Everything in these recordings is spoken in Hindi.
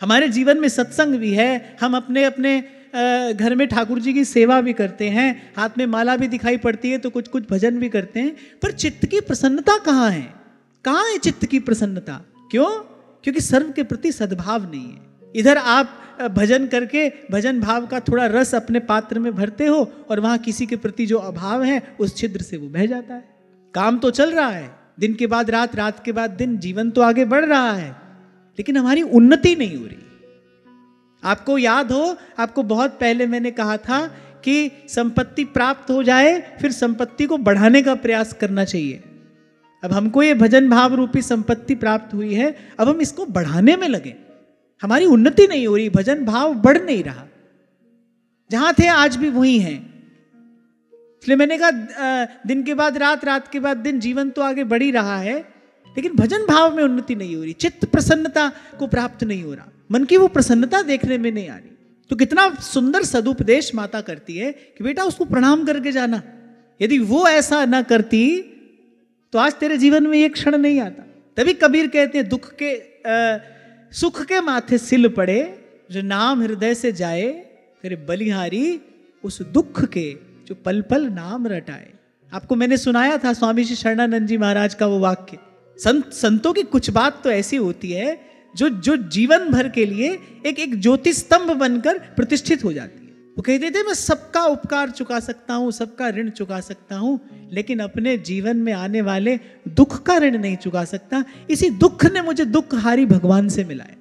हमारे जीवन में सत्संग भी है, हम अपने अपने घर में ठाकुर जी की सेवा भी करते हैं, हाथ में माला भी दिखाई पड़ती है, तो कुछ कुछ भजन भी करते हैं, पर चित्त की प्रसन्नता कहाँ है? कहाँ है चित्त की प्रसन्नता? क्यों? क्योंकि सर्व के प्रति सद्भाव नहीं है। इधर आप भजन करके भजन भाव का थोड़ा रस अपने पात्र में भरते हो और वहां किसी के प्रति जो अभाव है उस छिद्र से वो बह जाता है। काम तो चल रहा है, दिन के बाद रात, रात के बाद दिन, जीवन तो आगे बढ़ रहा है, लेकिन हमारी उन्नति नहीं हो रही। आपको याद हो, आपको बहुत पहले मैंने कहा था कि संपत्ति प्राप्त हो जाए फिर संपत्ति को बढ़ाने का प्रयास करना चाहिए। अब हमको ये भजन भाव रूपी संपत्ति प्राप्त हुई है, अब हम इसको बढ़ाने में लगे। हमारी उन्नति नहीं हो रही, भजन भाव बढ़ नहीं रहा, जहां थे आज भी वही हैं। इसलिए मैंने कहा दिन के बाद रात, रात के बाद दिन, जीवन तो आगे बढ़ ही रहा है, लेकिन भजन भाव में उन्नति नहीं हो रही, चित्त प्रसन्नता को प्राप्त नहीं हो रहा, मन की वो प्रसन्नता देखने में नहीं आ रही। तो कितना सुंदर सदुपदेश माता करती है कि बेटा उसको प्रणाम करके जाना। यदि वो ऐसा ना करती तो आज तेरे जीवन में एक क्षण नहीं आता। तभी कबीर कहते हैं दुख के सुख के माथे सिल पड़े, जो नाम हृदय से जाए, फिर बलिहारी उस दुख के जो पल पल नाम रटाए। आपको मैंने सुनाया था स्वामी श्री शरणानंद जी महाराज का वो वाक्य। संतों की कुछ बात तो ऐसी होती है जो जीवन भर के लिए एक ज्योति स्तंभ बनकर प्रतिष्ठित हो जाती है। वो कहते थे मैं सबका उपकार चुका सकता हूँ, सबका ऋण चुका सकता हूँ, लेकिन अपने जीवन में आने वाले दुख का ऋण नहीं चुका सकता। इसी दुख ने मुझे दुखहारी भगवान से मिलाया।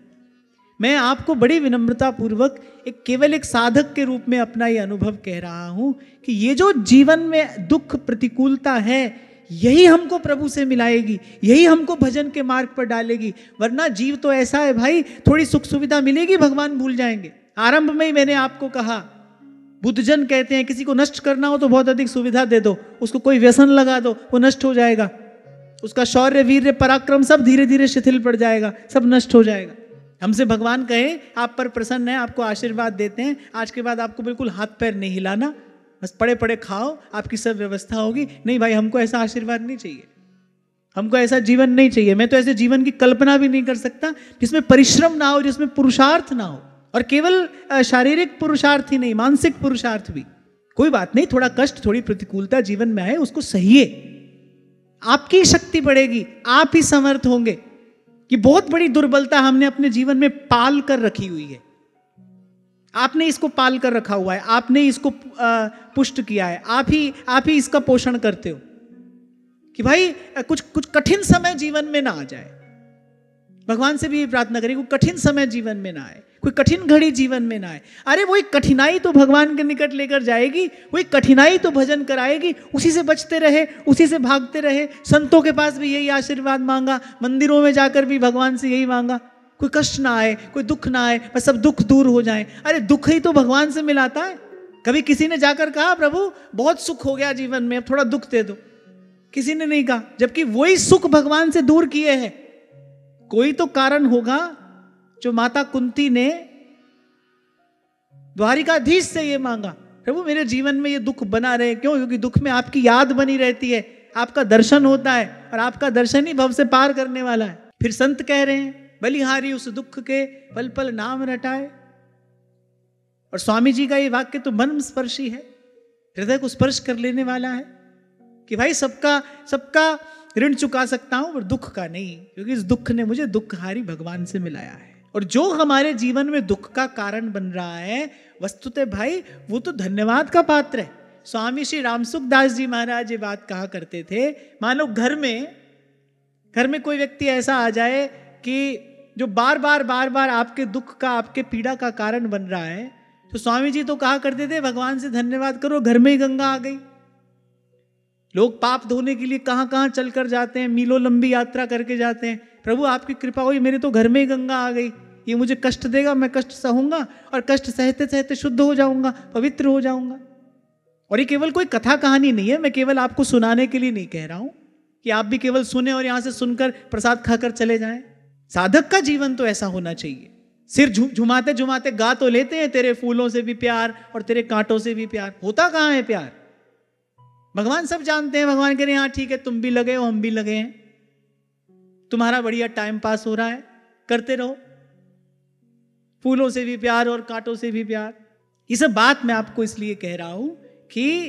मैं आपको बड़ी विनम्रता पूर्वक केवल एक साधक के रूप में अपना ये अनुभव कह रहा हूँ कि ये जो जीवन में दुख प्रतिकूलता है, यही हमको प्रभु से मिलाएगी, यही हमको भजन के मार्ग पर डालेगी। वरना जीव तो ऐसा है भाई, थोड़ी सुख सुविधा मिलेगी भगवान भूल जाएंगे। आरंभ में ही मैंने आपको कहा, बुद्धजन कहते हैं किसी को नष्ट करना हो तो बहुत अधिक सुविधा दे दो, उसको कोई व्यसन लगा दो, वो नष्ट हो जाएगा, उसका शौर्य वीर्य पराक्रम सब धीरे धीरे शिथिल पड़ जाएगा, सब नष्ट हो जाएगा। हमसे भगवान कहे आप पर प्रसन्न है, आपको आशीर्वाद देते हैं, आज के बाद आपको बिल्कुल हाथ पैर नहीं हिलाना, बस पड़े पड़े खाओ, आपकी सब व्यवस्था होगी। नहीं भाई, हमको ऐसा आशीर्वाद नहीं चाहिए, हमको ऐसा जीवन नहीं चाहिए। मैं तो ऐसे जीवन की कल्पना भी नहीं कर सकता जिसमें परिश्रम ना हो, जिसमें पुरुषार्थ ना हो, और केवल शारीरिक पुरुषार्थ ही नहीं, मानसिक पुरुषार्थ भी। कोई बात नहीं, थोड़ा कष्ट, थोड़ी प्रतिकूलता जीवन में आए, उसको सहिए, आपकी शक्ति बढ़ेगी, आप ही समर्थ होंगे। कि बहुत बड़ी दुर्बलता हमने अपने जीवन में पाल कर रखी हुई है। आपने इसको पाल कर रखा हुआ है, आपने इसको पुष्ट किया है, आप ही इसका पोषण करते हो कि भाई कुछ कठिन समय जीवन में ना आ जाए। भगवान से भी प्रार्थना करें, कोई कठिन समय जीवन में ना आए, कोई कठिन घड़ी जीवन में ना आए। अरे वही कठिनाई तो भगवान के निकट लेकर जाएगी, वही कठिनाई तो भजन कराएगी, उसी से बचते रहे, उसी से भागते रहे। संतों के पास भी यही आशीर्वाद मांगा, मंदिरों में जाकर भी भगवान से यही मांगा, कोई कष्ट ना आए, कोई दुख ना आए, बस सब दुख दूर हो जाए। अरे दुख ही तो भगवान से मिलाता है। कभी किसी ने जाकर कहा प्रभु बहुत सुख हो गया जीवन में, अब थोड़ा दुख दे दो? किसी ने नहीं कहा, जबकि वही सुख भगवान से दूर किए हैं। कोई तो कारण होगा जो माता कुंती ने द्वारिकाधीश से ये मांगा, प्रभु मेरे जीवन में ये दुख बना रहे। क्यों? क्योंकि दुख में आपकी याद बनी रहती है, आपका दर्शन होता है, और आपका दर्शन ही भव से पार करने वाला है। फिर संत कह रहे हैं बलिहारी उस दुख के पल पल नाम रटाए। और स्वामी जी का ये वाक्य तो मन स्पर्शी है, हृदय को स्पर्श कर लेने वाला है कि भाई सबका ऋण चुका सकता हूं पर दुख का नहीं, क्योंकि इस दुख ने मुझे दुखहारी भगवान से मिलाया है। और जो हमारे जीवन में दुख का कारण बन रहा है, वस्तुतः भाई वो तो धन्यवाद का पात्र है। स्वामी श्री रामसुखदास जी महाराज ये बात कहा करते थे, मान लो घर में कोई व्यक्ति ऐसा आ जाए कि जो बार बार आपके दुख का, आपके पीड़ा का कारण बन रहा है, तो स्वामी जी तो कहा करते थे भगवान से धन्यवाद करो, घर में ही गंगा आ गई। लोग पाप धोने के लिए कहां कहां चल कर जाते हैं, मीलों लंबी यात्रा करके जाते हैं, प्रभु आपकी कृपा हुई, मेरे तो घर में ही गंगा आ गई। ये मुझे कष्ट देगा, मैं कष्ट सहूंगा, और कष्ट सहते सहते शुद्ध हो जाऊंगा, पवित्र हो जाऊंगा। और ये केवल कोई कथा कहानी नहीं है, मैं केवल आपको सुनाने के लिए नहीं कह रहा हूं कि आप भी केवल सुने और यहां से सुनकर प्रसाद खाकर चले जाएं। साधक का जीवन तो ऐसा होना चाहिए। सिर झुमाते झुमाते गा तो लेते हैं तेरे फूलों से भी प्यार और तेरे कांटों से भी प्यार, होता कहां है प्यार? भगवान सब जानते हैं। भगवान कह रहे हैं हाँ ठीक है, तुम भी लगे हो, हम भी लगे हैं, तुम्हारा बढ़िया टाइम पास हो रहा है, करते रहो। फूलों से भी प्यार और कांटों से भी प्यार। ये सब बात मैं आपको इसलिए कह रहा हूं कि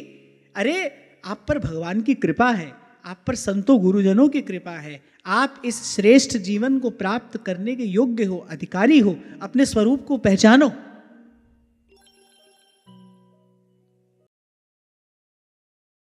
अरे आप पर भगवान की कृपा है, आप पर संतों गुरुजनों की कृपा है, आप इस श्रेष्ठ जीवन को प्राप्त करने के योग्य हो, अधिकारी हो, अपने स्वरूप को पहचानो।